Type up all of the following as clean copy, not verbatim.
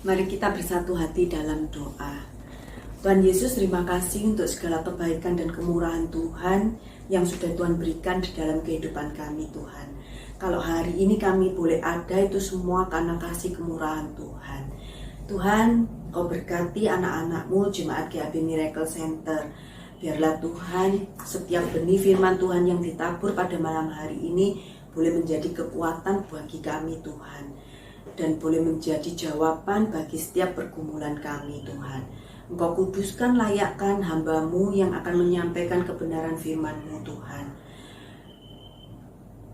Mari kita bersatu hati dalam doa. Tuhan Yesus, terima kasih untuk segala kebaikan dan kemurahan Tuhan yang sudah Tuhan berikan di dalam kehidupan kami, Tuhan. Kalau hari ini kami boleh ada, itu semua karena kasih kemurahan Tuhan. Tuhan, Kau berkati anak-anak-Mu Jemaat GAB Miracle Center. Biarlah Tuhan, setiap benih firman Tuhan yang ditabur pada malam hari ini boleh menjadi kekuatan bagi kami, Tuhan. Dan boleh menjadi jawaban bagi setiap pergumulan kami, Tuhan. Engkau kuduskan, layakkan hamba-Mu yang akan menyampaikan kebenaran firman-Mu, Tuhan.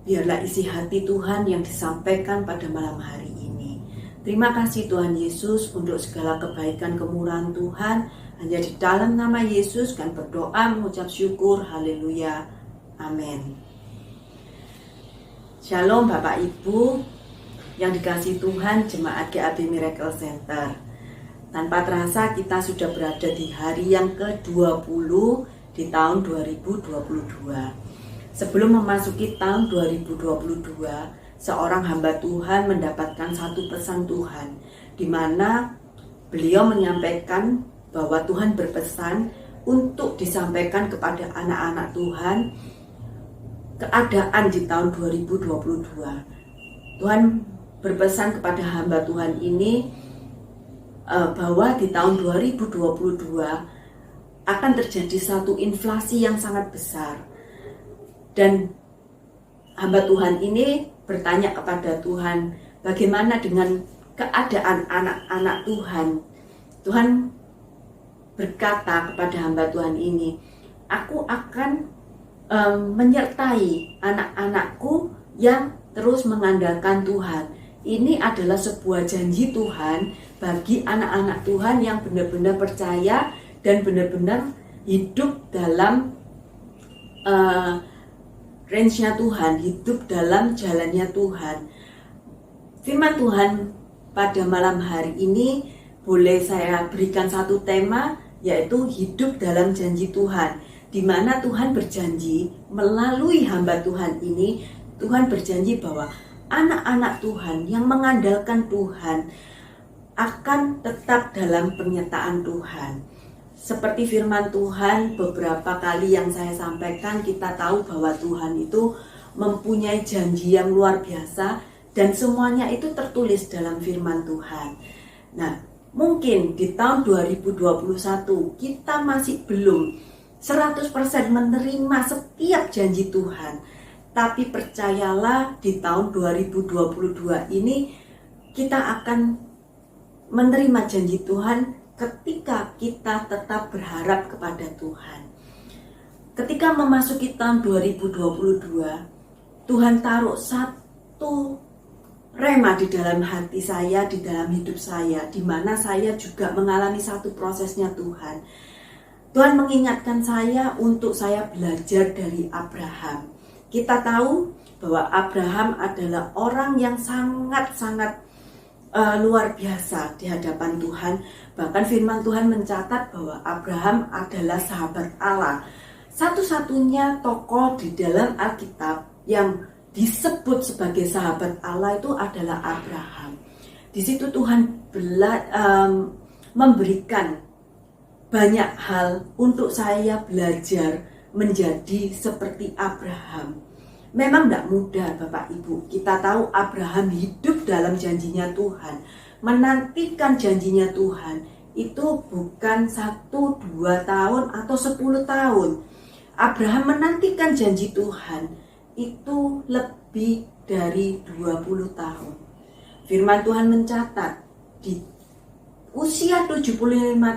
Biarlah isi hati Tuhan yang disampaikan pada malam hari ini. Terima kasih Tuhan Yesus untuk segala kebaikan kemurahan Tuhan. Hanya di dalam nama Yesus kan berdoa mengucap syukur. Haleluya. Amin. Shalom Bapak Ibu yang dikasihi Tuhan, Jemaat GAB Miracle Center. Tanpa terasa kita sudah berada di hari yang ke-20 di tahun 2022. Sebelum memasuki tahun 2022, seorang hamba Tuhan mendapatkan satu pesan Tuhan, di mana beliau menyampaikan bahwa Tuhan berpesan untuk disampaikan kepada anak-anak Tuhan keadaan di tahun 2022. Tuhan berpesan kepada hamba Tuhan ini bahwa di tahun 2022 akan terjadi satu inflasi yang sangat besar. Dan hamba Tuhan ini bertanya kepada Tuhan, bagaimana dengan keadaan anak-anak Tuhan? Tuhan berkata kepada hamba Tuhan ini, aku akan menyertai anak-anakku yang terus mengandalkan Tuhan. Ini adalah sebuah janji Tuhan bagi anak-anak Tuhan yang benar-benar percaya dan benar-benar hidup dalam range-nya Tuhan, hidup dalam jalannya Tuhan. Firman Tuhan pada malam hari ini boleh saya berikan satu tema, yaitu hidup dalam janji Tuhan, di mana Tuhan berjanji melalui hamba Tuhan ini. Tuhan berjanji bahwa anak-anak Tuhan yang mengandalkan Tuhan akan tetap dalam penyertaan Tuhan. Seperti firman Tuhan beberapa kali yang saya sampaikan, kita tahu bahwa Tuhan itu mempunyai janji yang luar biasa dan semuanya itu tertulis dalam firman Tuhan. Nah, mungkin di tahun 2021 kita masih belum 100% menerima setiap janji Tuhan. Tapi percayalah, di tahun 2022 ini kita akan menerima janji Tuhan ketika kita tetap berharap kepada Tuhan. Ketika memasuki tahun 2022, Tuhan taruh satu rema di dalam hati saya, di dalam hidup saya, di mana saya juga mengalami satu prosesnya Tuhan. Tuhan mengingatkan saya untuk saya belajar dari Abraham. Kita tahu bahwa Abraham adalah orang yang sangat-sangat luar biasa di hadapan Tuhan. Bahkan firman Tuhan mencatat bahwa Abraham adalah sahabat Allah. Satu-satunya tokoh di dalam Alkitab yang disebut sebagai sahabat Allah itu adalah Abraham. Di situ Tuhan memberikan banyak hal untuk saya belajar menjadi seperti Abraham. Memang tidak mudah Bapak Ibu. Kita tahu Abraham hidup dalam janjinya Tuhan, menantikan janjinya Tuhan. Itu bukan 1-2 tahun atau 10 tahun. Abraham menantikan janji Tuhan itu lebih dari 20 tahun. Firman Tuhan mencatat di usia 75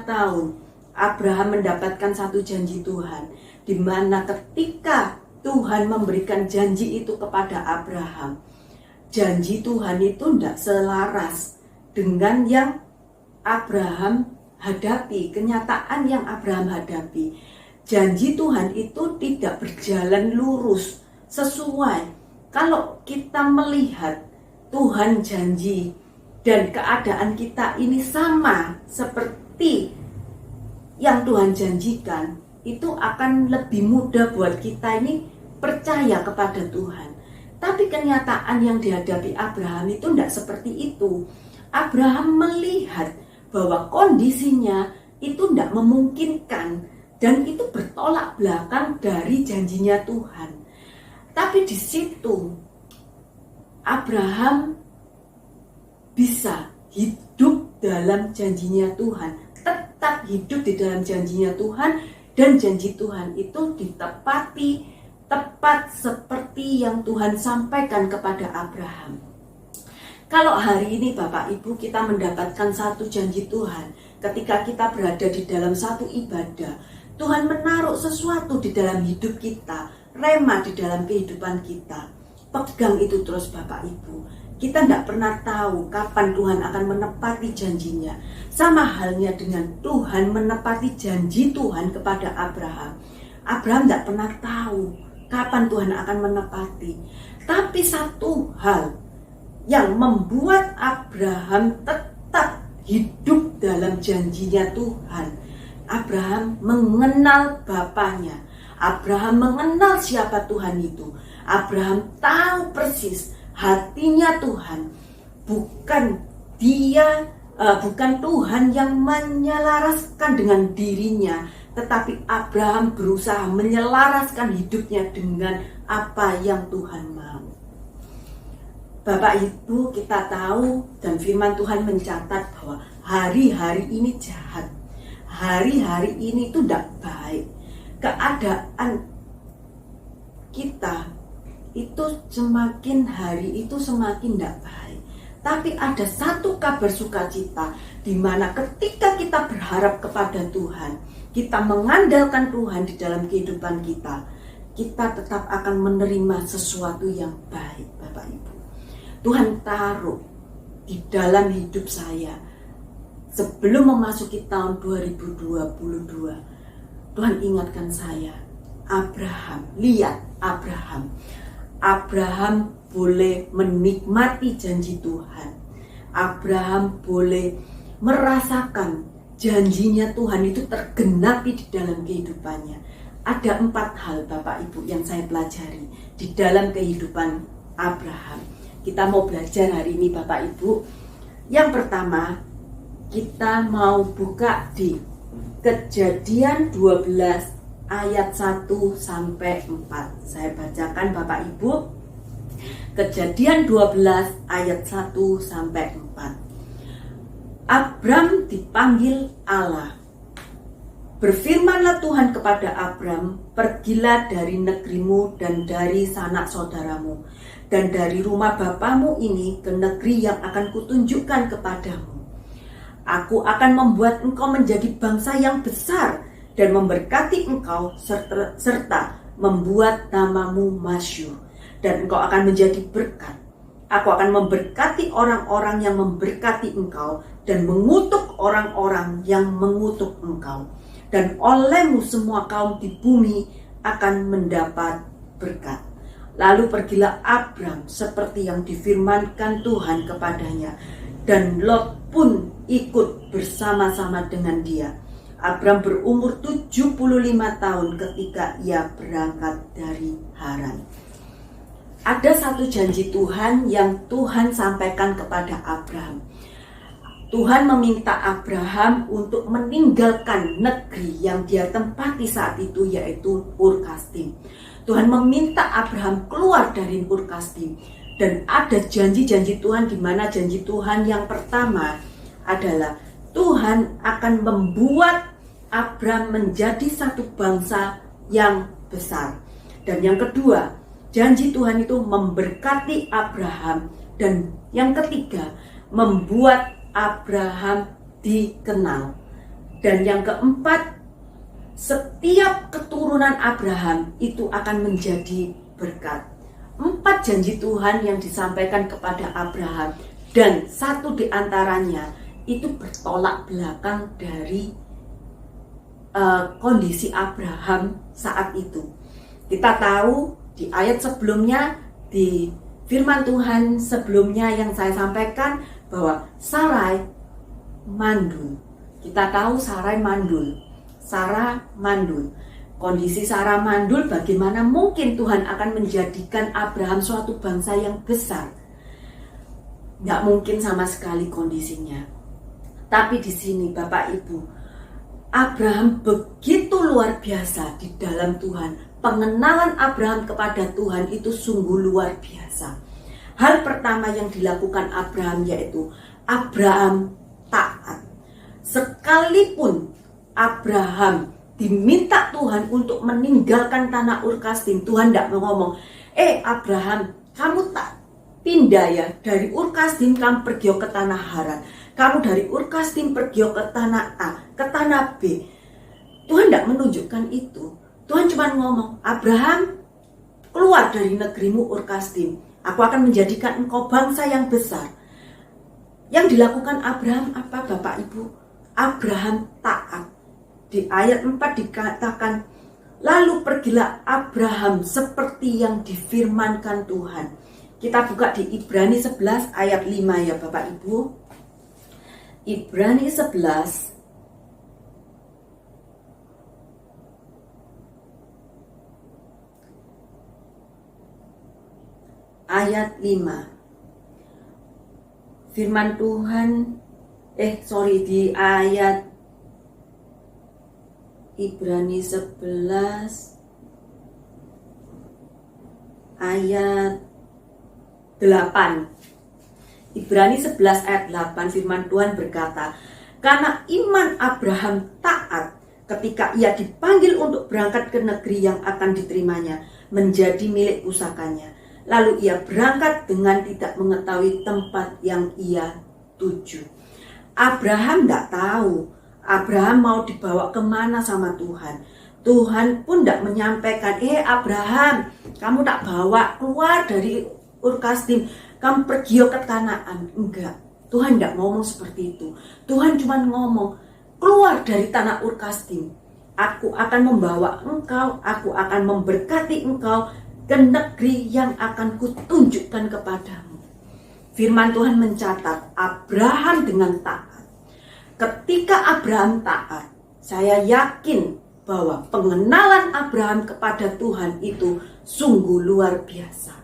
tahun Abraham mendapatkan satu janji Tuhan, di mana ketika Tuhan memberikan janji itu kepada Abraham, janji Tuhan itu tidak selaras dengan yang Abraham hadapi, kenyataan yang Abraham hadapi. Janji Tuhan itu tidak berjalan lurus sesuai. Kalau kita melihat Tuhan janji dan keadaan kita ini sama seperti yang Tuhan janjikan, itu akan lebih mudah buat kita ini percaya kepada Tuhan. Tapi kenyataan yang dihadapi Abraham itu tidak seperti itu. Abraham melihat bahwa kondisinya itu tidak memungkinkan dan itu bertolak belakang dari janjinya Tuhan. Tapi di situ Abraham bisa hidup dalam janjinya Tuhan, tetap hidup di dalam janjinya Tuhan, dan janji Tuhan itu ditepati tepat seperti yang Tuhan sampaikan kepada Abraham. Kalau hari ini Bapak Ibu kita mendapatkan satu janji Tuhan, ketika kita berada di dalam satu ibadah, Tuhan menaruh sesuatu di dalam hidup kita, rema di dalam kehidupan kita. Pegang itu terus Bapak Ibu. Kita tidak pernah tahu kapan Tuhan akan menepati janjinya. Sama halnya dengan Tuhan menepati janji Tuhan kepada Abraham. Abraham tidak pernah tahu kapan Tuhan akan menepati. Tapi satu hal yang membuat Abraham tetap hidup dalam janjinya Tuhan. Abraham mengenal bapaknya. Abraham mengenal siapa Tuhan itu. Abraham tahu persis hatinya Tuhan. Bukan Tuhan yang menyelaraskan dengan dirinya, tetapi Abraham berusaha menyelaraskan hidupnya dengan apa yang Tuhan mau. Bapak Ibu, kita tahu dan firman Tuhan mencatat bahwa hari-hari ini jahat. Hari-hari ini itu tidak baik. Keadaan kita itu semakin hari itu semakin tidak baik. Tapi ada satu kabar sukacita di mana ketika kita berharap kepada Tuhan, kita mengandalkan Tuhan di dalam kehidupan kita, kita tetap akan menerima sesuatu yang baik, Bapak Ibu. Tuhan taruh di dalam hidup saya sebelum memasuki tahun 2022. Tuhan ingatkan saya, Abraham, lihat Abraham boleh menikmati janji Tuhan. Abraham boleh merasakan janjinya Tuhan itu tergenapi di dalam kehidupannya. Ada 4 hal Bapak Ibu yang saya pelajari di dalam kehidupan Abraham. Kita mau belajar hari ini Bapak Ibu. Yang pertama, kita mau buka di Kejadian 12 ayat 1 sampai 4. Saya bacakan Bapak Ibu. Kejadian 12 ayat 1 sampai 4. Abram dipanggil Allah. Berfirmanlah Tuhan kepada Abram, pergilah dari negerimu dan dari sanak saudaramu dan dari rumah bapamu ini ke negeri yang akan kutunjukkan kepadamu. Aku akan membuat engkau menjadi bangsa yang besar dan memberkati engkau serta membuat namamu masyhur, dan engkau akan menjadi berkat. Aku akan memberkati orang-orang yang memberkati engkau dan mengutuk orang-orang yang mengutuk engkau. Dan olehmu semua kaum di bumi akan mendapat berkat. Lalu pergilah Abram seperti yang difirmankan Tuhan kepadanya, dan Lot pun ikut bersama-sama dengan dia. Abram berumur 75 tahun ketika ia berangkat dari Haran. Ada satu janji Tuhan yang Tuhan sampaikan kepada Abraham. Tuhan meminta Abraham untuk meninggalkan negeri yang dia tempati saat itu, yaitu Ur Kasdim. Tuhan meminta Abraham keluar dari Ur Kasdim. Dan ada janji-janji Tuhan, di mana janji Tuhan yang pertama adalah Tuhan akan membuat Abraham menjadi satu bangsa yang besar. Dan yang kedua, janji Tuhan itu memberkati Abraham. Dan yang ketiga, membuat Abraham dikenal. Dan yang keempat, setiap keturunan Abraham itu akan menjadi berkat. 4 janji Tuhan yang disampaikan kepada Abraham, dan satu di antaranya itu bertolak belakang dari kondisi Abraham saat itu. Kita tahu di ayat sebelumnya, di firman Tuhan sebelumnya yang saya sampaikan, bahwa Sarai mandul. Kita tahu Sarah mandul. Kondisi Sarah mandul, bagaimana mungkin Tuhan akan menjadikan Abraham suatu bangsa yang besar? nggak mungkin sama sekali kondisinya. Tapi di sini Bapak Ibu, Abraham begitu luar biasa di dalam Tuhan. Pengenalan Abraham kepada Tuhan itu sungguh luar biasa. Hal pertama yang dilakukan Abraham yaitu Abraham taat. Sekalipun Abraham diminta Tuhan untuk meninggalkan tanah Ur Kasdim, Tuhan tidak mau ngomong, Abraham, kamu tak pindah ya dari Ur Kasdim kamu pergi ke tanah Haran, kamu dari Ur Kasdim pergi ke tanah A, ke tanah B. Tuhan tidak menunjukkan itu. Tuhan cuma ngomong, Abraham, keluar dari negerimu Ur Kasdim, aku akan menjadikan engkau bangsa yang besar. Yang dilakukan Abraham apa Bapak Ibu? Abraham taat. Di ayat 4 dikatakan, lalu pergilah Abraham seperti yang difirmankan Tuhan. Kita buka di Ibrani 11 ayat 5 ya Bapak Ibu. Ibrani 11 ayat 5. Firman Tuhan di ayat Ibrani 11 ayat 8. Ibrani 11 ayat 8 firman Tuhan berkata, karena iman Abraham taat ketika ia dipanggil untuk berangkat ke negeri yang akan diterimanya menjadi milik pusakanya. Lalu ia berangkat dengan tidak mengetahui tempat yang ia tuju. Abraham tidak tahu Abraham mau dibawa kemana sama Tuhan. Tuhan pun tidak menyampaikan, Abraham, kamu tak bawa keluar dari Ur Kasdim, kamu pergi ke Kanaan. Enggak, Tuhan tidak ngomong seperti itu. Tuhan cuma ngomong, keluar dari tanah Ur Kasdim, aku akan membawa engkau, aku akan memberkati engkau ke negeri yang akan kutunjukkan kepadamu. Firman Tuhan mencatat Abraham dengan taat. Ketika Abraham taat, saya yakin bahwa pengenalan Abraham kepada Tuhan itu sungguh luar biasa.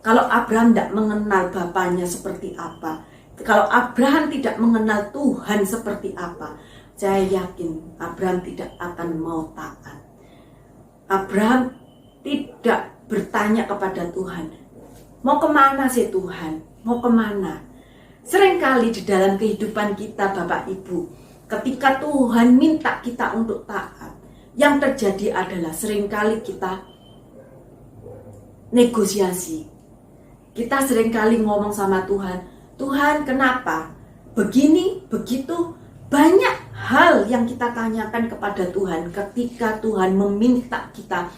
Kalau Abraham tidak mengenal bapaknya seperti apa, kalau Abraham tidak mengenal Tuhan seperti apa, saya yakin Abraham tidak akan mau taat. Abraham tidak bertanya kepada Tuhan, mau kemana sih Tuhan, mau kemana? Seringkali di dalam kehidupan kita Bapak Ibu, ketika Tuhan minta kita untuk taat, yang terjadi adalah seringkali kita negosiasi. Kita seringkali ngomong sama Tuhan, Tuhan kenapa? Begini, begitu. Banyak hal yang kita tanyakan kepada Tuhan ketika Tuhan meminta kita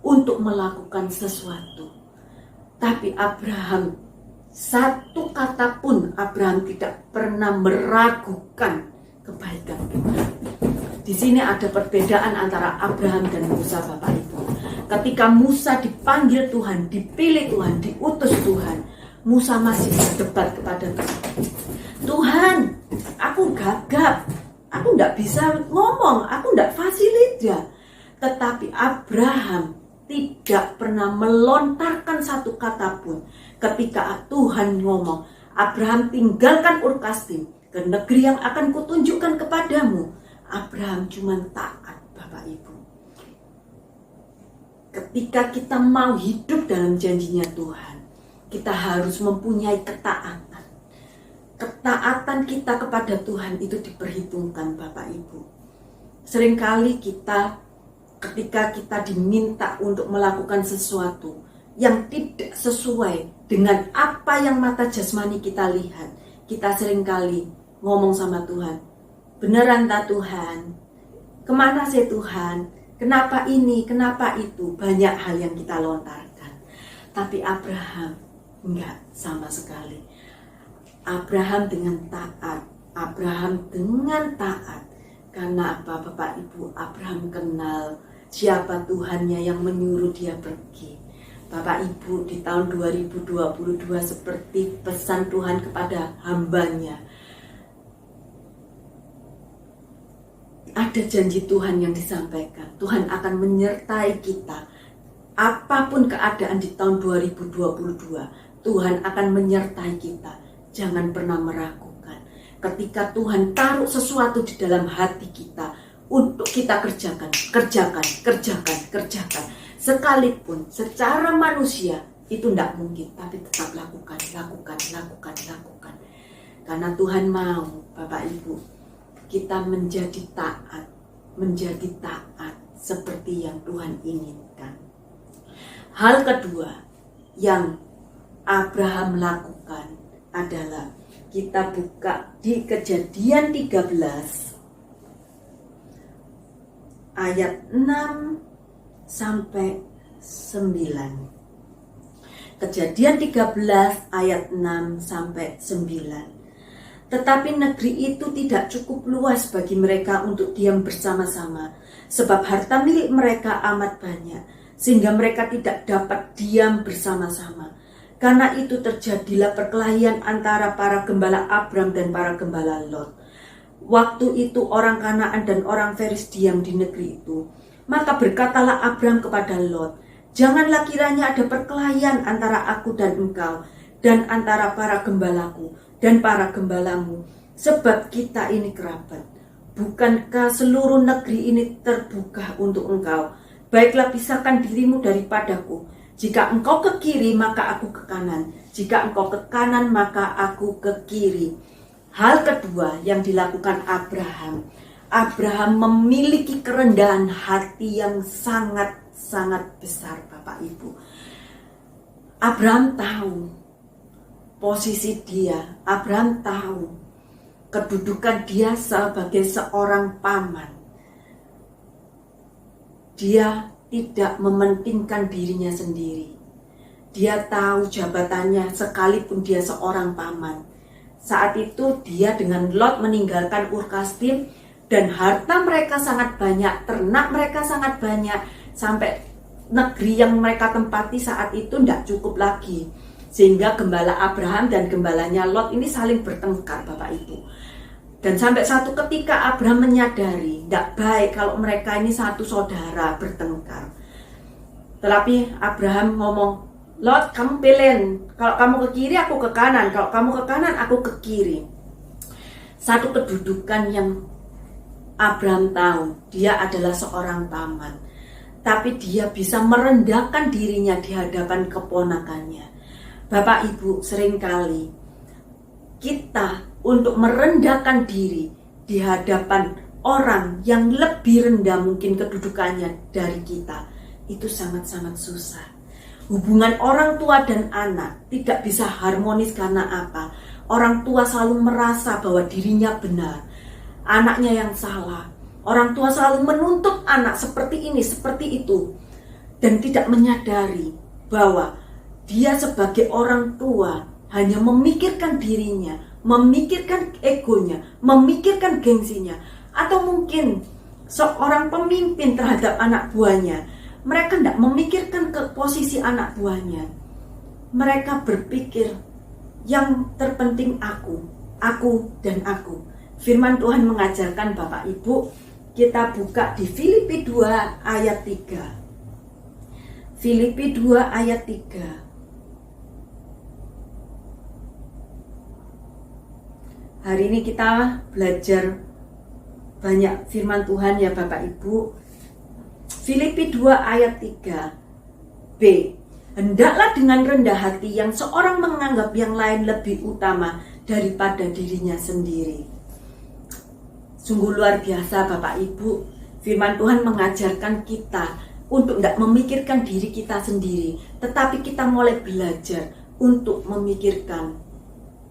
untuk melakukan sesuatu. Tapi Abraham, satu kata pun Abraham tidak pernah meragukan kebaikan Tuhan. Di sini ada perbedaan antara Abraham dan Musa Bapak Ibu. Ketika Musa dipanggil Tuhan, dipilih Tuhan, diutus Tuhan, Musa masih berdebat kepada Tuhan. Tuhan, aku gagap, aku tidak bisa ngomong, aku tidak fasih lidah. Tetapi Abraham tidak pernah melontarkan satu kata pun. Ketika Tuhan ngomong, Abraham tinggalkan Ur Kasdim ke negeri yang akan kutunjukkan kepadamu. Abraham cuma taat Bapak Ibu. Ketika kita mau hidup dalam janjinya Tuhan, kita harus mempunyai ketaatan. Ketaatan kita kepada Tuhan itu diperhitungkan Bapak Ibu. Seringkali ketika kita diminta untuk melakukan sesuatu yang tidak sesuai dengan apa yang mata jasmani kita lihat, kita seringkali ngomong sama Tuhan, beneran tak Tuhan? Kemana sih Tuhan? Kenapa ini? Kenapa itu? Banyak hal yang kita lontarkan. Tapi Abraham enggak sama sekali. Abraham dengan taat. Abraham dengan taat. Karena apa Bapak Ibu? Abraham kenal siapa Tuhannya yang menyuruh dia pergi. Bapak Ibu, di tahun 2022 seperti pesan Tuhan kepada hambanya, ada janji Tuhan yang disampaikan. Tuhan akan menyertai kita. Apapun keadaan di tahun 2022, Tuhan akan menyertai kita. Jangan pernah meragukan. Ketika Tuhan taruh sesuatu di dalam hati kita untuk kita kerjakan. Sekalipun secara manusia itu tidak mungkin, tapi tetap lakukan. Karena Tuhan mau, Bapak Ibu, kita menjadi taat seperti yang Tuhan inginkan. Hal kedua yang Abraham lakukan adalah kita buka di Kejadian 13 ayat 6 sampai 9. Kejadian 13 ayat 6 sampai 9. Tetapi negeri itu tidak cukup luas bagi mereka untuk diam bersama-sama, sebab harta milik mereka amat banyak, sehingga mereka tidak dapat diam bersama-sama. Karena itu terjadilah perkelahian antara para gembala Abram dan para gembala Lot. Waktu itu orang Kanaan dan orang Feris diam di negeri itu. Maka berkatalah Abram kepada Lot, janganlah kiranya ada perkelahian antara aku dan engkau, dan antara para gembalaku dan para gembalamu, sebab kita ini kerabat. Bukankah seluruh negeri ini terbuka untuk engkau? Baiklah, pisahkan dirimu daripadaku. Jika engkau ke kiri, maka aku ke kanan. Jika engkau ke kanan, maka aku ke kiri. Hal kedua yang dilakukan Abraham memiliki kerendahan hati yang sangat besar, Bapak Ibu. Abraham tahu posisi dia. Abraham tahu kedudukan dia sebagai seorang paman. Dia tidak mementingkan dirinya sendiri. Dia tahu jabatannya sekalipun dia seorang paman. Saat itu dia dengan Lot meninggalkan Ur Kasdim, dan harta mereka sangat banyak, ternak mereka sangat banyak, sampai negeri yang mereka tempati saat itu tidak cukup lagi. Sehingga gembala Abraham dan gembalanya Lot ini saling bertengkar, Bapak Ibu. Dan sampai satu ketika Abraham menyadari tidak baik kalau mereka ini satu saudara bertengkar. Tetapi Abraham ngomong, Lot, kamu pilihin. Kalau kamu ke kiri, aku ke kanan. Kalau kamu ke kanan, aku ke kiri. Satu kedudukan yang Abraham tahu, dia adalah seorang paman. Tapi dia bisa merendahkan dirinya di hadapan keponakannya. Bapak Ibu, seringkali kita untuk merendahkan diri di hadapan orang yang lebih rendah mungkin kedudukannya dari kita, itu sangat-sangat susah. Hubungan orang tua dan anak tidak bisa harmonis karena apa? Orang tua selalu merasa bahwa dirinya benar, anaknya yang salah. Orang tua selalu menuntut anak seperti ini, seperti itu, dan tidak menyadari bahwa dia sebagai orang tua hanya memikirkan dirinya, memikirkan egonya, memikirkan gengsinya, atau mungkin seorang pemimpin terhadap anak buahnya. Mereka tidak memikirkan ke posisi anak buahnya. Mereka berpikir yang terpenting aku dan aku. Firman Tuhan mengajarkan, Bapak Ibu, kita buka di Filipi 2 ayat 3. Filipi 2 ayat 3. Hari ini kita belajar banyak firman Tuhan ya Bapak Ibu. Filipi 2 ayat 3b. Hendaklah dengan rendah hati yang seorang menganggap yang lain lebih utama daripada dirinya sendiri. Sungguh luar biasa Bapak Ibu. Firman Tuhan mengajarkan kita untuk tidak memikirkan diri kita sendiri, tetapi kita mulai belajar untuk memikirkan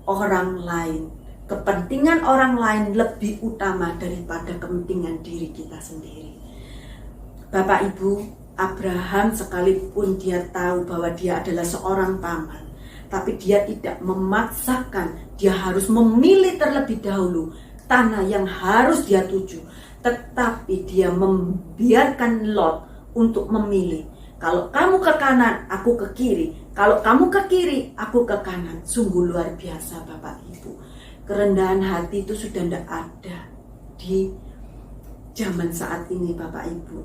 orang lain. Kepentingan orang lain lebih utama daripada kepentingan diri kita sendiri. Bapak Ibu, Abraham sekalipun dia tahu bahwa dia adalah seorang paman, tapi dia tidak memaksakan, dia harus memilih terlebih dahulu tanah yang harus dia tuju. Tetapi dia membiarkan Lot untuk memilih. Kalau kamu ke kanan, aku ke kiri. Kalau kamu ke kiri, aku ke kanan. Sungguh luar biasa Bapak Ibu. Kerendahan hati itu sudah tidak ada di zaman saat ini Bapak Ibu.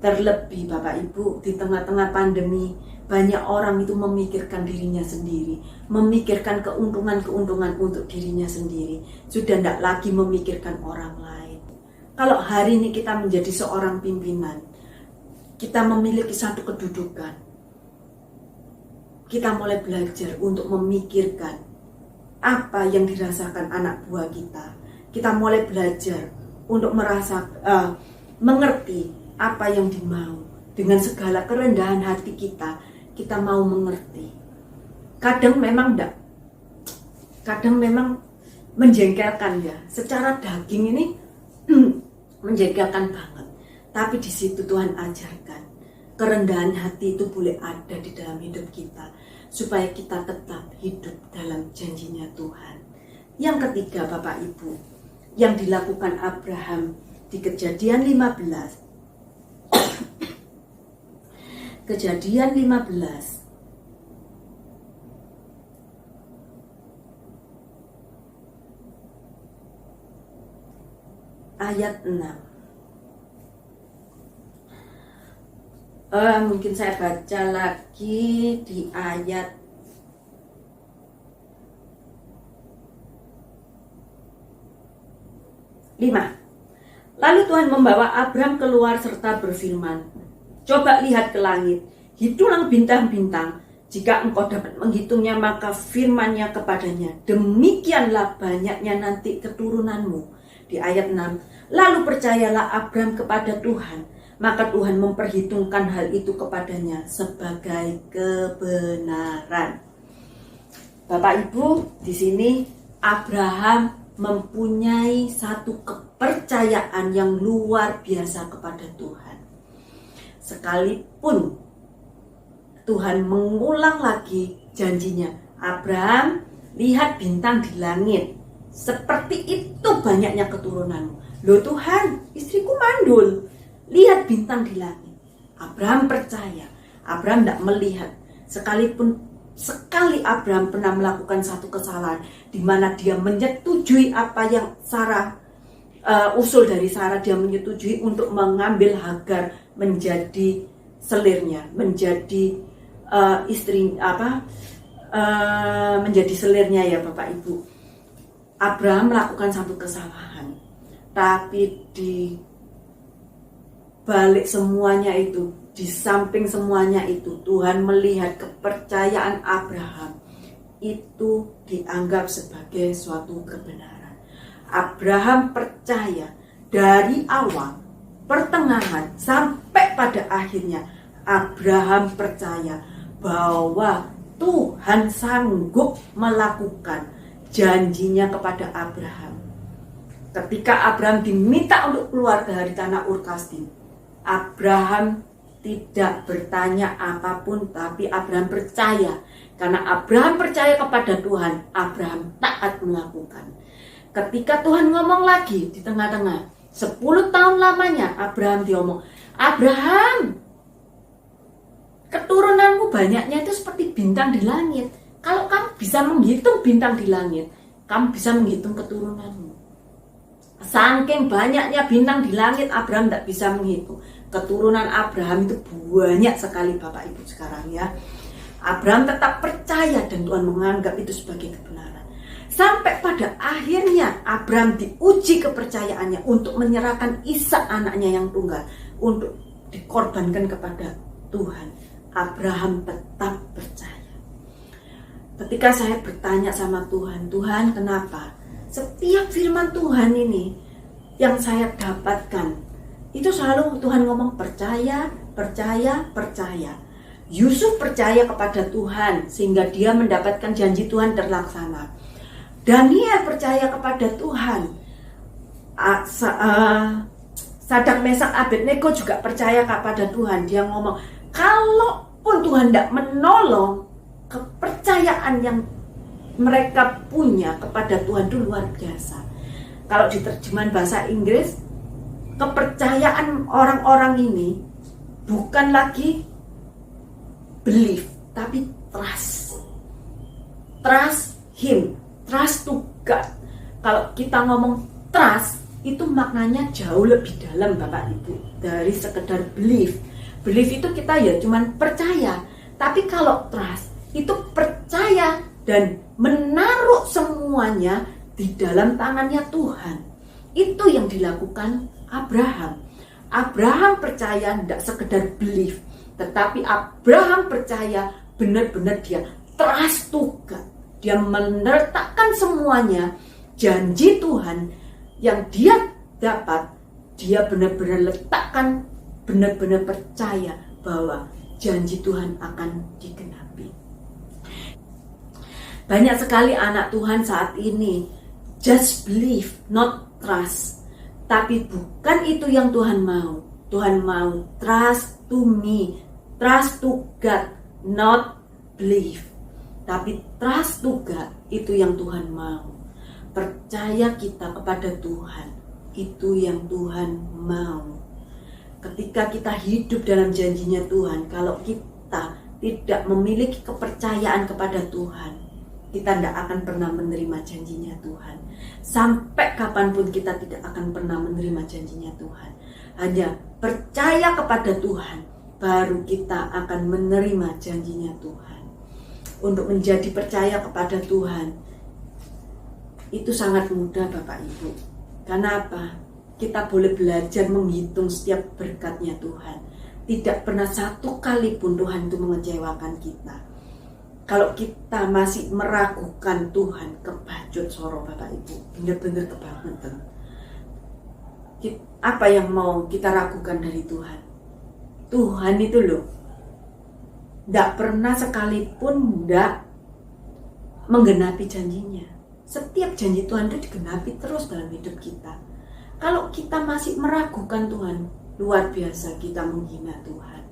Terlebih Bapak Ibu, di tengah-tengah pandemi, banyak orang itu memikirkan dirinya sendiri, memikirkan keuntungan-keuntungan untuk dirinya sendiri, sudah tidak lagi memikirkan orang lain. Kalau hari ini kita menjadi seorang pimpinan, kita memiliki satu kedudukan, kita mulai belajar untuk memikirkan apa yang dirasakan anak buah kita. Kita mulai belajar untuk mengerti apa yang dimau. Dengan segala kerendahan hati kita mau mengerti. Kadang memang enggak, kadang memang menjengkelkan ya. Secara daging ini menjengkelkan banget. Tapi di situ Tuhan ajarkan kerendahan hati itu boleh ada di dalam hidup kita, supaya kita tetap hidup dalam janjinya Tuhan. Yang ketiga Bapak Ibu, yang dilakukan Abraham di Kejadian 15. Kejadian 15 ayat 6. Mungkin saya baca lagi di ayat 5. Lalu Tuhan membawa Abram keluar serta berfirman, "Coba lihat ke langit, hitunglah bintang-bintang. Jika engkau dapat menghitungnya, maka firman-Nya kepadanya, demikianlah banyaknya nanti keturunanmu." Di ayat 6, lalu percayalah Abram kepada Tuhan, maka Tuhan memperhitungkan hal itu kepadanya sebagai kebenaran. Bapak Ibu, di sini Abraham mempunyai satu kepercayaan yang luar biasa kepada Tuhan. Sekalipun Tuhan mengulang lagi janjinya, "Abraham, lihat bintang di langit, seperti itu banyaknya keturunanmu." Loh Tuhan, istriku mandul, lihat bintang di langit. Abraham percaya. Abraham tidak melihat. Sekali Abraham pernah melakukan satu kesalahan, di mana dia menyetujui apa yang Sarah usul dari Sarah. Dia menyetujui untuk mengambil Hagar menjadi selirnya, menjadi menjadi selirnya ya Bapak Ibu. Abraham melakukan satu kesalahan, tapi di balik semuanya itu, di samping semuanya itu, Tuhan melihat kepercayaan Abraham itu dianggap sebagai suatu kebenaran. Abraham percaya dari awal, pertengahan, sampai pada akhirnya. Abraham percaya bahwa Tuhan sanggup melakukan janjinya kepada Abraham. Ketika Abraham diminta untuk keluar dari tanah Ur Kasdim, Abraham tidak bertanya apapun, tapi Abraham percaya. Karena Abraham percaya kepada Tuhan, Abraham taat melakukan. Ketika Tuhan ngomong lagi di tengah-tengah, 10 tahun lamanya Abraham diomong, "Abraham, keturunanmu banyaknya itu seperti bintang di langit. Kalau kamu bisa menghitung bintang di langit, kamu bisa menghitung keturunanmu." Saking banyaknya bintang di langit, Abraham tidak bisa menghitung. Keturunan Abraham itu banyak sekali Bapak Ibu sekarang ya. Abraham tetap percaya dan Tuhan menganggap itu sebagai kebenaran. Sampai pada akhirnya Abraham diuji kepercayaannya untuk menyerahkan Ishak anaknya yang tunggal untuk dikorbankan kepada Tuhan. Abraham tetap percaya. Ketika saya bertanya sama Tuhan, "Tuhan, kenapa setiap firman Tuhan ini yang saya dapatkan itu selalu Tuhan ngomong percaya, percaya, percaya." Yusuf percaya kepada Tuhan sehingga dia mendapatkan janji Tuhan terlaksana. Daniel percaya kepada Tuhan. Sadrak, Mesak, Abednego juga percaya kepada Tuhan. Dia ngomong, kalaupun Tuhan tidak menolong, kepercayaan yang mereka punya kepada Tuhan itu luar biasa. Kalau di terjemahan bahasa Inggris, kepercayaan orang-orang ini bukan lagi belief, tapi trust. Trust Him, trust to God. Kalau kita ngomong trust, itu maknanya jauh lebih dalam Bapak Ibu dari sekedar belief. Belief itu kita ya cuman percaya, tapi kalau trust itu percaya dan menaruh semuanya di dalam tangannya Tuhan. Itu yang dilakukan Abraham. Abraham percaya tidak sekedar belief, tetapi Abraham percaya benar-benar dia trust to God. Dia meletakkan semuanya, janji Tuhan yang dia dapat, dia benar-benar letakkan, benar-benar percaya bahwa janji Tuhan akan digenapi. Banyak sekali anak Tuhan saat ini just believe, not trust. Tapi bukan itu yang Tuhan mau. Tuhan mau trust to me, trust to God, not believe. Tapi trust to God, itu yang Tuhan mau. Percaya kita kepada Tuhan, itu yang Tuhan mau. Ketika kita hidup dalam janjinya Tuhan, kalau kita tidak memiliki kepercayaan kepada Tuhan, kita tidak akan pernah menerima janjinya Tuhan. Sampai kapanpun kita tidak akan pernah menerima janjinya Tuhan. Hanya percaya kepada Tuhan, baru kita akan menerima janjinya Tuhan. Untuk menjadi percaya kepada Tuhan, itu sangat mudah Bapak Ibu. Karena apa? Kita boleh belajar menghitung setiap berkatnya Tuhan. Tidak pernah satu kali pun Tuhan itu mengecewakan kita. Kalau kita masih meragukan Tuhan, kebacut soro Bapak Ibu, benar-benar kebangetan. Apa yang mau kita ragukan dari Tuhan? Tuhan itu loh, tidak pernah sekalipun tidak menggenapi janjinya. Setiap janji Tuhan itu digenapi terus dalam hidup kita. Kalau kita masih meragukan Tuhan, luar biasa kita menghina Tuhan.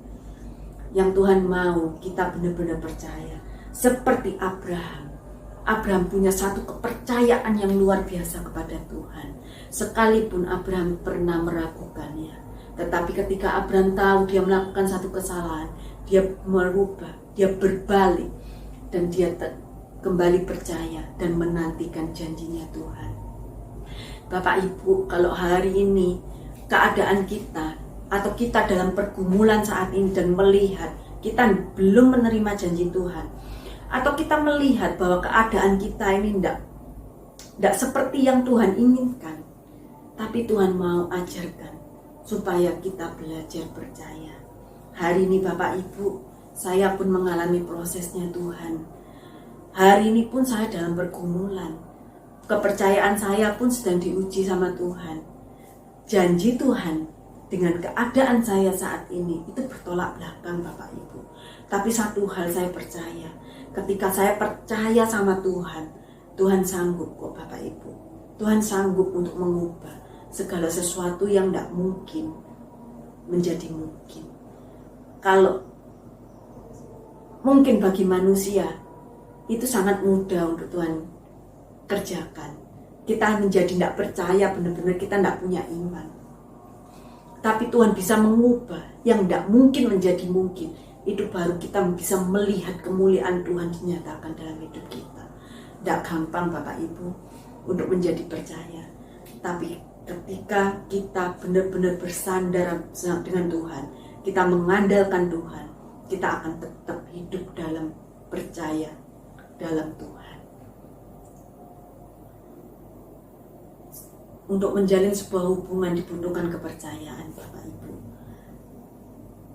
Yang Tuhan mau kita benar-benar percaya. Seperti Abraham. Abraham punya satu kepercayaan yang luar biasa kepada Tuhan. Sekalipun Abraham pernah meragukannya. Tetapi ketika Abraham tahu dia melakukan satu kesalahan, dia merubah, dia berbalik, dan dia kembali percaya dan menantikan janjinya Tuhan. Bapak Ibu, kalau hari ini keadaan kita atau kita dalam pergumulan saat ini dan melihat kita belum menerima janji Tuhan, atau kita melihat bahwa keadaan kita ini tidak seperti yang Tuhan inginkan, tapi Tuhan mau ajarkan supaya kita belajar percaya. Hari ini Bapak Ibu, saya pun mengalami prosesnya Tuhan. Hari ini pun saya dalam pergumulan. Kepercayaan saya pun sedang diuji sama Tuhan. Janji Tuhan dengan keadaan saya saat ini itu bertolak belakang Bapak Ibu. Tapi satu hal saya percaya, ketika saya percaya sama Tuhan, Tuhan sanggup kok Bapak Ibu. Tuhan sanggup untuk mengubah segala sesuatu yang tidak mungkin menjadi mungkin. Kalau mungkin bagi manusia itu sangat mudah untuk Tuhan kerjakan. Kita menjadi tidak percaya, benar-benar kita tidak punya iman. Tapi Tuhan bisa mengubah yang tidak mungkin menjadi mungkin. Itu baru kita bisa melihat kemuliaan Tuhan dinyatakan dalam hidup kita. Tidak gampang Bapak Ibu untuk menjadi percaya. Tapi ketika kita benar-benar bersandar dengan Tuhan, kita mengandalkan Tuhan, kita akan tetap hidup dalam percaya dalam Tuhan. Untuk menjalin sebuah hubungan dibutuhkan kepercayaan Bapak Ibu.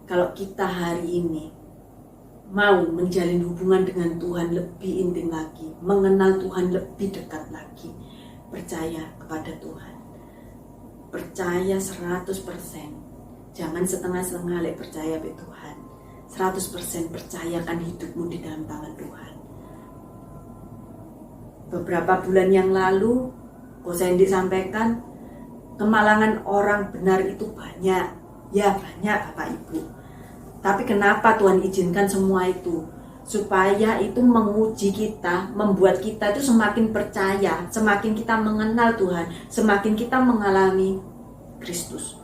Kalau kita hari ini mau menjalin hubungan dengan Tuhan lebih intim lagi, mengenal Tuhan lebih dekat lagi, percaya kepada Tuhan. Percaya 100%. Jangan setengah-setengah percaya pada Tuhan. 100% percayakan hidupmu di dalam tangan Tuhan. Beberapa bulan yang lalu, Kosendi sampaikan, kemalangan orang benar itu banyak. Ya banyak Bapak Ibu. Tapi kenapa Tuhan izinkan semua itu? Supaya itu menguji kita, membuat kita itu semakin percaya, semakin kita mengenal Tuhan, semakin kita mengalami Kristus.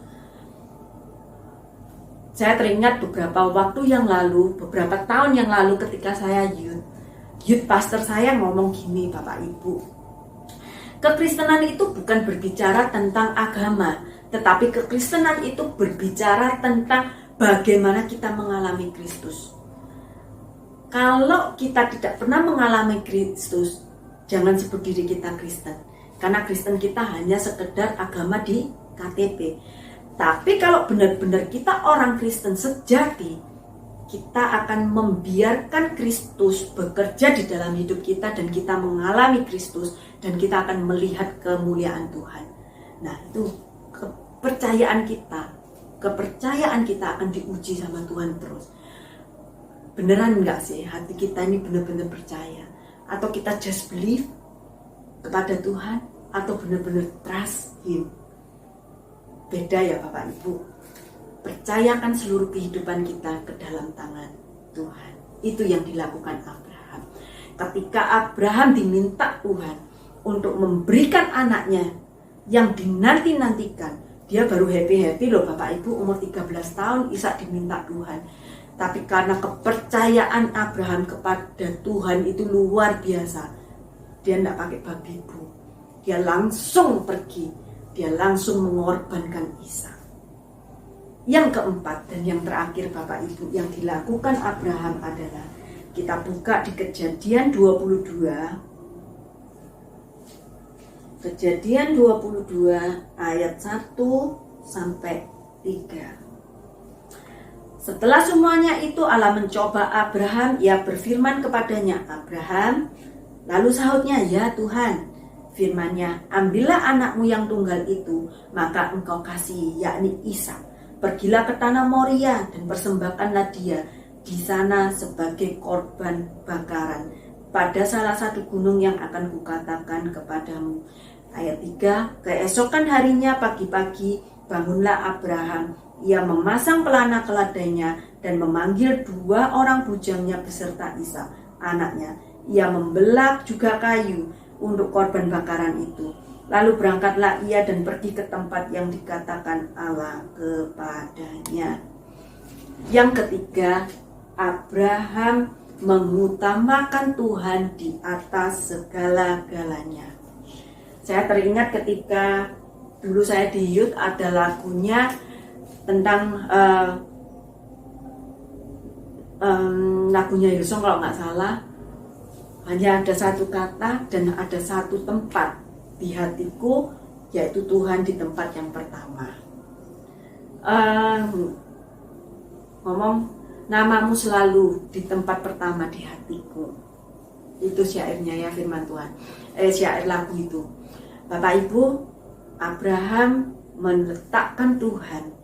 Saya teringat beberapa waktu yang lalu, beberapa tahun yang lalu ketika saya youth pastor saya ngomong gini Bapak Ibu. Kekristenan itu bukan berbicara tentang agama, tetapi kekristenan itu berbicara tentang bagaimana kita mengalami Kristus. Kalau kita tidak pernah mengalami Kristus, jangan sebut diri kita Kristen. Karena Kristen kita hanya sekedar agama di KTP. Tapi kalau benar-benar kita orang Kristen sejati, kita akan membiarkan Kristus bekerja di dalam hidup kita dan kita mengalami Kristus dan kita akan melihat kemuliaan Tuhan. Nah, itu kepercayaan kita akan diuji sama Tuhan terus. Beneran enggak sih hati kita ini benar-benar percaya? Atau kita just believe kepada Tuhan? Atau benar-benar trust Him? Beda ya Bapak Ibu. Percayakan seluruh kehidupan kita ke dalam tangan Tuhan. Itu yang dilakukan Abraham. Ketika Abraham diminta Tuhan untuk memberikan anaknya yang dinanti-nantikan, dia baru happy-happy loh Bapak Ibu, umur 13 tahun Ishak diminta Tuhan. Tapi karena kepercayaan Abraham kepada Tuhan itu luar biasa, dia tidak pakai babi bu, dia langsung pergi, dia langsung mengorbankan Ishak. Yang keempat dan yang terakhir Bapak Ibu yang dilakukan Abraham adalah, kita buka di Kejadian 22 ayat 1 sampai 3. Setelah semuanya itu Allah mencoba Abraham, ia berfirman kepadanya, Abraham, lalu sahutnya, ya Tuhan. Firman-Nya, ambillah anakmu yang tunggal itu, maka engkau kasihi, yakni Ishak. Pergilah ke tanah Moria dan persembahkanlah dia di sana sebagai korban bakaran pada salah satu gunung yang akan kukatakan kepadamu. Ayat 3, keesokan harinya pagi-pagi bangunlah Abraham. Ia memasang pelana keledainya dan memanggil 2 orang bujangnya beserta Ishak, anaknya. Ia membelak juga kayu untuk korban bakaran itu. Lalu berangkatlah ia dan pergi ke tempat yang dikatakan Allah kepadanya. Yang ketiga, Abraham mengutamakan Tuhan di atas segala-galanya. Saya teringat ketika dulu saya di youth ada lagunya tentang lagunya Yusung kalau nggak salah, hanya ada satu kata dan ada satu tempat di hatiku, yaitu Tuhan di tempat yang pertama. Ngomong, namamu selalu di tempat pertama di hatiku. Itu syairnya ya, firman Tuhan. Syair lagu itu. Bapak Ibu, Abraham meletakkan Tuhan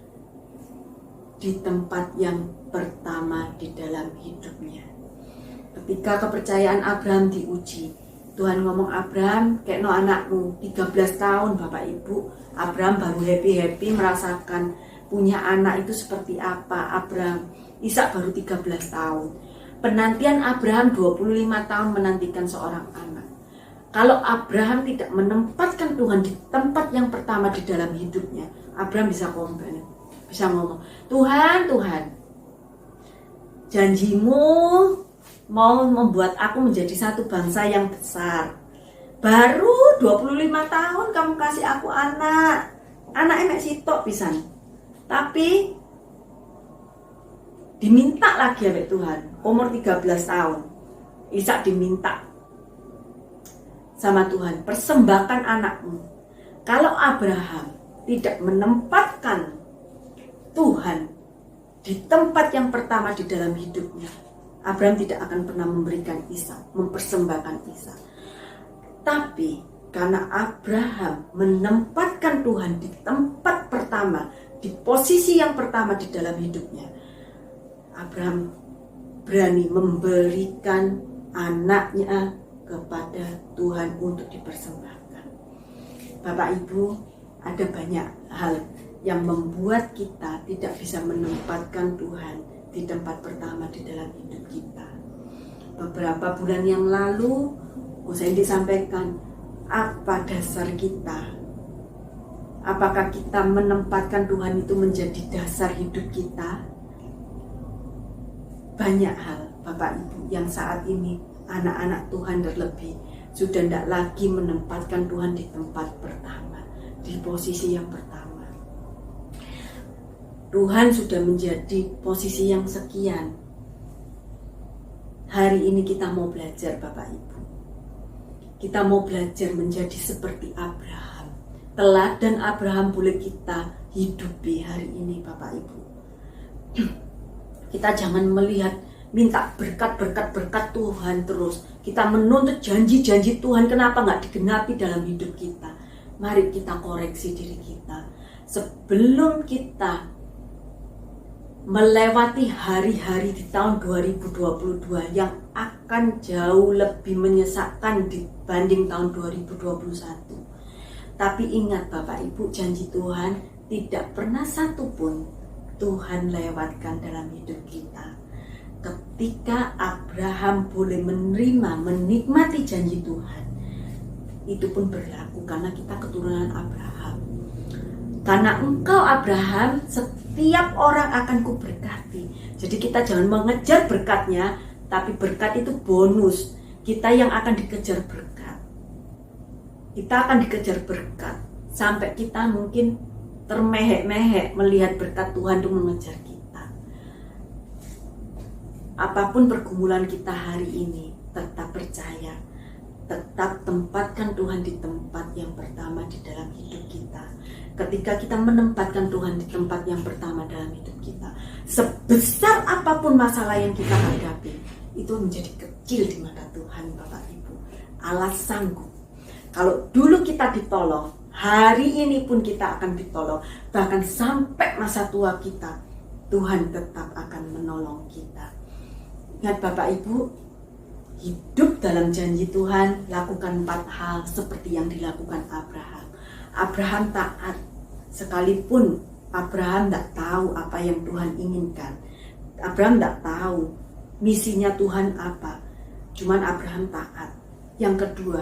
di tempat yang pertama di dalam hidupnya. Ketika kepercayaan Abraham diuji, Tuhan ngomong, Abraham, kayak no anakmu 13 tahun Bapak Ibu. Abraham baru happy-happy merasakan punya anak itu seperti apa. Ishak baru 13 tahun. Penantian Abraham 25 tahun menantikan seorang anak. Kalau Abraham tidak menempatkan Tuhan di tempat yang pertama di dalam hidupnya, Abraham bisa komplain, bisa ngomong, Tuhan, janjimu mau membuat aku menjadi satu bangsa yang besar. Baru 25 tahun kamu kasih aku anak. Anak emek sitok pisan. Tapi diminta lagi oleh Tuhan, umur 13 tahun. Ishak diminta sama Tuhan, persembahkan anakmu. Kalau Abraham tidak menempatkan Tuhan di tempat yang pertama di dalam hidupnya, Abraham tidak akan pernah memberikan Ishak, mempersembahkan Ishak. Tapi karena Abraham menempatkan Tuhan di tempat pertama, di posisi yang pertama di dalam hidupnya, Abraham berani memberikan anaknya kepada Tuhan untuk dipersembahkan. Bapak Ibu, ada banyak hal yang membuat kita tidak bisa menempatkan Tuhan di tempat pertama di dalam hidup kita. Beberapa bulan yang lalu, saya disampaikan, apa dasar kita? Apakah kita menempatkan Tuhan itu menjadi dasar hidup kita? Banyak hal Bapak Ibu yang saat ini anak-anak Tuhan terlebih sudah tidak lagi menempatkan Tuhan di tempat pertama, di posisi yang pertama. Tuhan sudah menjadi posisi yang sekian. Hari ini kita mau belajar Bapak Ibu. Kita mau belajar menjadi seperti Abraham. Teladan Abraham boleh kita hidupi hari ini Bapak Ibu. Kita jangan melihat minta berkat Tuhan terus. Kita menuntut janji-janji Tuhan, kenapa nggak digenapi dalam hidup kita? Mari kita koreksi diri kita. Sebelum kita melewati hari-hari di tahun 2022 yang akan jauh lebih menyesakkan dibanding tahun 2021. Tapi ingat Bapak Ibu, janji Tuhan tidak pernah satupun Tuhan lewatkan dalam hidup kita. Ketika Abraham boleh menikmati janji Tuhan, itu pun berlaku karena kita keturunan Abraham. Karena engkau Abraham, setiap orang akan kuberkati. Jadi kita jangan mengejar berkatnya, tapi berkat itu bonus. Kita yang akan dikejar berkat. Kita akan dikejar berkat sampai kita mungkin termehek-mehek melihat berkat Tuhan itu mengejar kita. Apapun pergumulan kita hari ini, tetap percaya, tetap tempatkan Tuhan di tempat yang pertama di dalam hidup kita. Ketika kita menempatkan Tuhan di tempat yang pertama dalam hidup kita, sebesar apapun masalah yang kita hadapi, itu menjadi kecil di mata Tuhan Bapak Ibu. Allah sanggup. Kalau dulu kita ditolong, hari ini pun kita akan ditolong. Bahkan sampai masa tua kita, Tuhan tetap akan menolong kita. Ingat Bapak Ibu, hidup dalam janji Tuhan, lakukan 4 hal seperti yang dilakukan Abraham. Abraham taat, sekalipun Abraham tidak tahu apa yang Tuhan inginkan. Abraham tidak tahu misinya Tuhan apa, cuman Abraham taat. Yang kedua,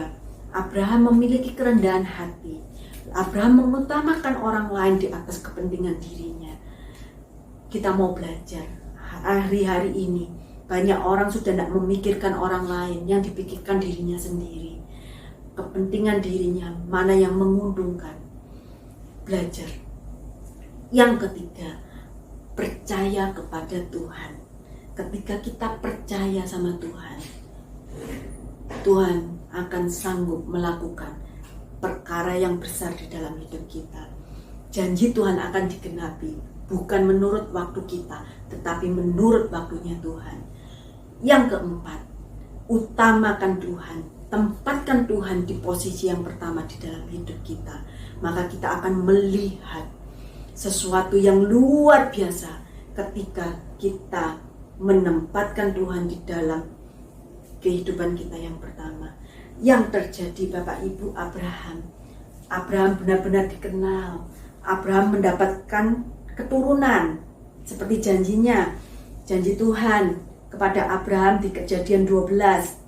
Abraham memiliki kerendahan hati. Abraham mengutamakan orang lain di atas kepentingan dirinya. Kita mau belajar hari-hari ini. Banyak orang sudah tidak memikirkan orang lain, yang dipikirkan dirinya sendiri. Kepentingan dirinya, mana yang menguntungkan. Belajar. Yang ketiga, percaya kepada Tuhan. Ketika kita percaya sama Tuhan, Tuhan akan sanggup melakukan perkara yang besar di dalam hidup kita. Janji Tuhan akan digenapi, bukan menurut waktu kita, tetapi menurut waktunya Tuhan. Yang keempat, utamakan Tuhan, tempatkan Tuhan di posisi yang pertama di dalam hidup kita. Maka kita akan melihat sesuatu yang luar biasa ketika kita menempatkan Tuhan di dalam kehidupan kita yang pertama. Yang terjadi Bapak Ibu, Abraham benar-benar dikenal. Abraham mendapatkan keturunan seperti janjinya, janji Tuhan kepada Abraham di Kejadian 12,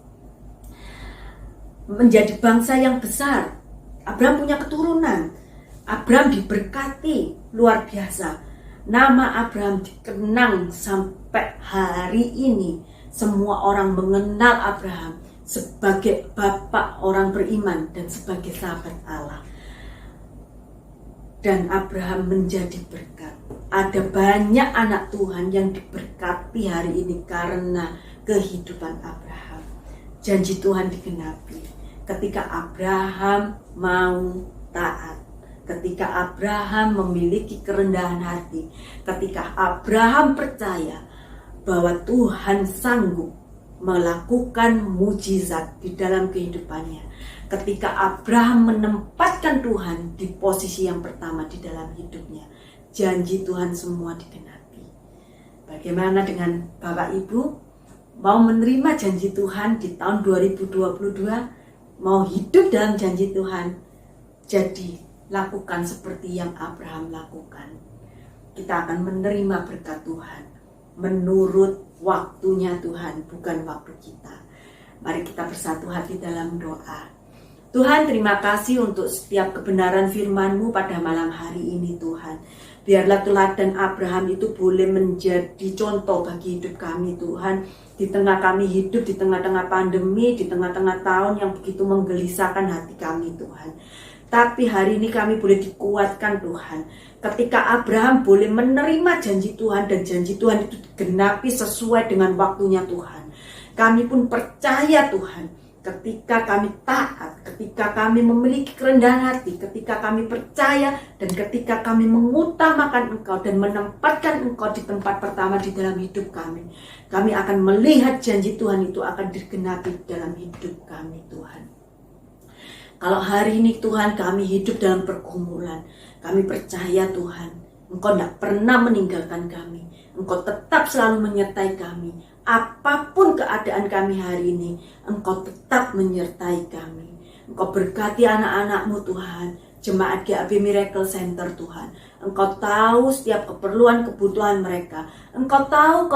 menjadi bangsa yang besar. Abraham punya keturunan. Abraham diberkati luar biasa. Nama Abraham dikenang sampai hari ini. Semua orang mengenal Abraham sebagai bapak orang beriman dan sebagai sahabat Allah. Dan Abraham menjadi berkat. Ada banyak anak Tuhan yang diberkati hari ini karena kehidupan Abraham. Janji Tuhan digenapi ketika Abraham mau taat, ketika Abraham memiliki kerendahan hati, ketika Abraham percaya bahwa Tuhan sanggup melakukan mujizat di dalam kehidupannya. Ketika Abraham menempatkan Tuhan di posisi yang pertama di dalam hidupnya, janji Tuhan semua digenapi. Bagaimana dengan Bapak Ibu? Mau menerima janji Tuhan di tahun 2022? Mau hidup dalam janji Tuhan? Jadi lakukan seperti yang Abraham lakukan. Kita akan menerima berkat Tuhan menurut waktunya Tuhan, bukan waktu kita. Mari kita bersatu hati dalam doa. Tuhan, terima kasih untuk setiap kebenaran firman-Mu pada malam hari ini Tuhan. Biarlah teladan Abraham itu boleh menjadi contoh bagi hidup kami Tuhan. Di tengah kami hidup, di tengah-tengah pandemi, di tengah-tengah tahun yang begitu menggelisahkan hati kami Tuhan. Tapi hari ini kami boleh dikuatkan Tuhan. Ketika Abraham boleh menerima janji Tuhan dan janji Tuhan itu digenapi sesuai dengan waktunya Tuhan. Kami pun percaya Tuhan. Ketika kami taat, ketika kami memiliki kerendahan hati, ketika kami percaya, dan ketika kami mengutamakan Engkau dan menempatkan Engkau di tempat pertama di dalam hidup kami akan melihat janji Tuhan itu akan digenapi dalam hidup kami Tuhan. Kalau hari ini Tuhan kami hidup dalam pergumulan, kami percaya Tuhan, Engkau tidak pernah meninggalkan kami. Engkau tetap selalu menyertai kami. Apapun keadaan kami hari ini, Engkau tetap menyertai kami. Engkau berkati anak-anak-Mu Tuhan, jemaat GAB Miracle Center Tuhan. Engkau tahu setiap keperluan kebutuhan mereka. Engkau tahu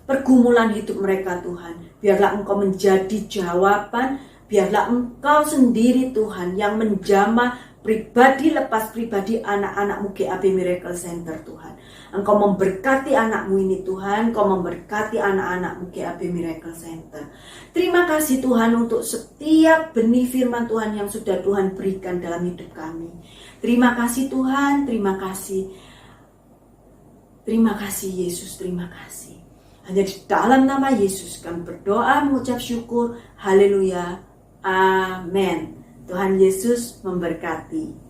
pergumulan hidup mereka Tuhan. Biarlah Engkau menjadi jawaban. Biarlah Engkau sendiri Tuhan yang menjamah pribadi lepas pribadi anak-anak-Mu GAB Miracle Center Tuhan. Engkau memberkati anak-Mu ini Tuhan. Engkau memberkati anak-anak-Mu GAB Miracle Center. Terima kasih Tuhan untuk setiap benih firman Tuhan yang sudah Tuhan berikan dalam hidup kami. Terima kasih Tuhan, terima kasih. Terima kasih Yesus, terima kasih. Hanya di dalam nama Yesus kami berdoa mengucap syukur. Haleluya. Amin. Tuhan Yesus memberkati.